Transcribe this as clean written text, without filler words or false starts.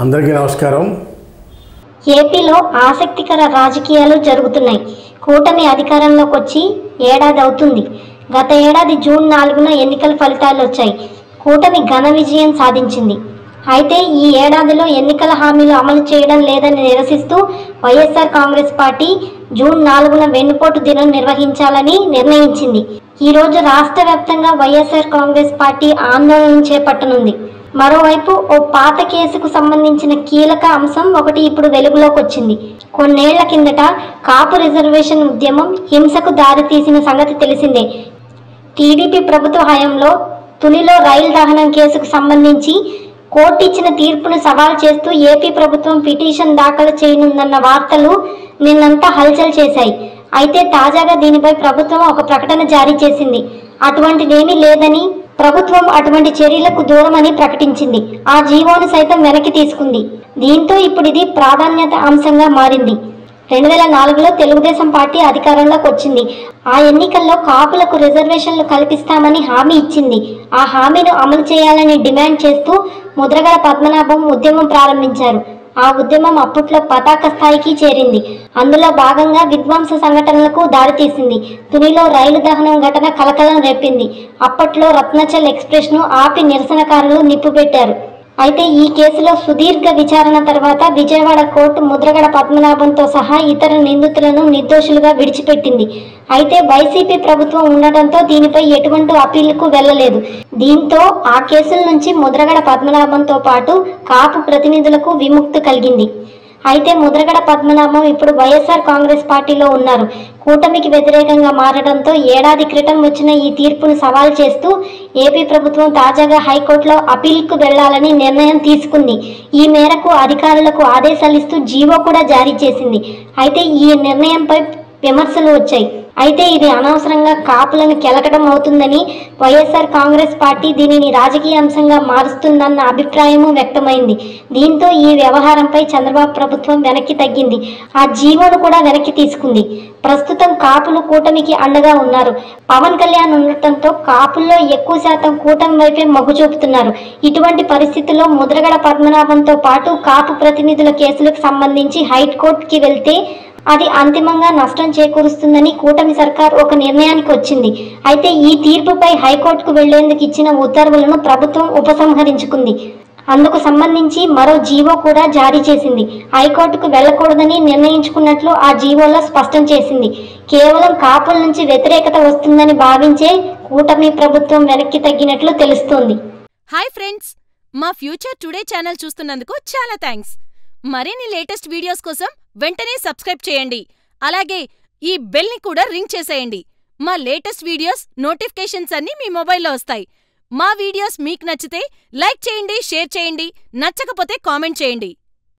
అందరికీ నమస్కారం. ఏపీలో ఆసక్తికర రాజకీయాలు జరుగుతున్నాయి. కూటమి అధికారంలోకి వచ్చి ఏడాది అవుతుంది. గత ఏడాది జూన్ 4న ఎన్నికల ఫలితాలు వచ్చాయి. కూటమి ఘన విజయం సాధించింది. అయితే ఈ ఏడాదిలో ఎన్నికల హామీలు అమలు చేయడం లేదని నిరసిస్తూ వైఎస్ఆర్ కాంగ్రెస్ పార్టీ జూన్ 4న వెన్నుపోటు దినం నిర్వహించాలని నిర్ణయించింది. ఈరోజు రాష్ట్ర వ్యాప్తంగా వైఎస్ఆర్ కాంగ్రెస్ పార్టీ ఆందోళన చేపట్టనుంది. మరోవైపు ఓ పాత కేసుకు సంబంధించిన కీలక అంశం ఒకటి ఇప్పుడు వెలుగులోకి వచ్చింది. కొన్నేళ్ల కిందట కాపు రిజర్వేషన్ ఉద్యమం హింసకు దారితీసిన సంగతి తెలిసిందే. టీడీపీ ప్రభుత్వ హయాంలో తునిలో రైలు దహనం కేసుకు సంబంధించి కోర్టు ఇచ్చిన తీర్పును సవాల్ చేస్తూ ఏపీ ప్రభుత్వం పిటిషన్ దాఖలు చేయనుందన్న వార్తలు నిన్నంతా హల్చల్ చేశాయి. అయితే తాజాగా దీనిపై ప్రభుత్వం ఒక ప్రకటన జారీ చేసింది. అటువంటిదేమీ లేదని, ప్రభుత్వం అటువంటి చర్యలకు దూరమని ప్రకటించింది. ఆ జీవోను సైతం వెనక్కి తీసుకుంది. దీంతో ఇప్పుడు ఇది ప్రాధాన్యత అంశంగా మారింది. 2004లో తెలుగుదేశం పార్టీ అధికారంలోకి వచ్చింది. ఆ ఎన్నికల్లో కాపులకు రిజర్వేషన్లు కల్పిస్తామని హామీ ఇచ్చింది. ఆ హామీను అమలు చేయాలని డిమాండ్ చేస్తూ ముద్రగడ పద్మనాభం ఉద్యమం ప్రారంభించారు. ఆ ఉద్యమం అప్పట్లో పతాక స్థాయికి చేరింది. అందులో భాగంగా విధ్వంస సంఘటనలకు దారితీసింది. తునిలో రైలు దహనం ఘటన కలకలం రేపింది. అప్పట్లో రత్నాచల్ ఎక్స్ప్రెస్ను ఆపి నిరసనకారులు నిప్పుపెట్టారు. అయితే ఈ కేసులో సుదీర్ఘ విచారణ తర్వాత విజయవాడ కోర్టు ముద్రగడ పద్మనాభంతో సహా ఇతర నిందితులను నిర్దోషులుగా విడిచిపెట్టింది. అయితే వైసీపీ ప్రభుత్వం ఉండటంతో దీనిపై ఎటువంటి అప్పీలుకు వెళ్లలేదు. దీంతో ఆ కేసుల నుంచి ముద్రగడ పద్మనాభంతో పాటు కాపు ప్రతినిధులకు విముక్తి కలిగింది. అయితే ముద్రగడ పద్మనాభం ఇప్పుడు వైఎస్ఆర్ కాంగ్రెస్ పార్టీలో ఉన్నారు. కూటమికి వ్యతిరేకంగా మారడంతో ఏడాది క్రితం వచ్చిన ఈ తీర్పును సవాల్ చేస్తూ ఏపీ ప్రభుత్వం తాజాగా హైకోర్టులో అప్పీల్కు వెళ్లాలని నిర్ణయం తీసుకుంది. ఈ మేరకు అధికారులకు ఆదేశాలిస్తూ జీవో కూడా జారీ చేసింది. అయితే ఈ నిర్ణయంపై విమర్శలు వచ్చాయి. అయితే ఇది అనవసరంగా కాపులను కెలకడం అవుతుందని, వైఎస్ఆర్ కాంగ్రెస్ పార్టీ దీనిని రాజకీయ అంశంగా మారుస్తుందన్న అభిప్రాయము వ్యక్తమైంది. దీంతో ఈ వ్యవహారంపై చంద్రబాబు ప్రభుత్వం వెనక్కి తగ్గింది. ఆ జీవోను కూడా వెనక్కి తీసుకుంది. ప్రస్తుతం కాపులు కూటమికి అండగా ఉన్నారు. పవన్ కళ్యాణ్ ఉండటంతో కాపుల్లో ఎక్కువ శాతం కూటమి వైపే మొగ్గు చూపుతున్నారు. ఇటువంటి పరిస్థితుల్లో ముద్రగడ పద్మనాభంతో పాటు కాపు ప్రతినిధుల కేసులకు సంబంధించి హైకోర్టుకి వెళ్తే అది అంతిమంగా నష్టం చేకూరుస్తుందని కూటమి సర్కార్ ఒక నిర్ణయానికి వచ్చింది. అయితే ఈ తీర్పుపై హైకోర్టుకు వెళ్లేందుకు ఇచ్చిన ఉత్తర్వులను ప్రభుత్వం ఉపసంహరించుకుంది. అందుకు సంబంధించి మరో జీవో కూడా జారీ చేసింది. హైకోర్టుకు వెళ్లకూడదని నిర్ణయించుకున్నట్లు ఆ జీవోలో స్పష్టం చేసింది. కేవలం కాపుల నుంచి వ్యతిరేకత వస్తుందని భావించే కూటమి ప్రభుత్వం వెనక్కి తగ్గినట్లు తెలుస్తోంది. హాయ్ ఫ్రెండ్స్, మా ఫ్యూచర్ టుడే ఛానల్ చూస్తున్నందుకు చాలా థ్యాంక్స్. మరిన్ని లేటెస్ట్ వీడియోస్ కోసం వెంటనే సబ్స్క్రైబ్ చేయండి. అలాగే ఈ బెల్ ని కూడా రింగ్ చేసేయండి. మా లేటెస్ట్ వీడియోస్ నోటిఫికేషన్స్ అన్నీ మీ మొబైల్లో వస్తాయి. మా వీడియోస్ మీకు నచ్చితే లైక్ చేయండి, షేర్ చేయండి, నచ్చకపోతే కామెంట్ చేయండి.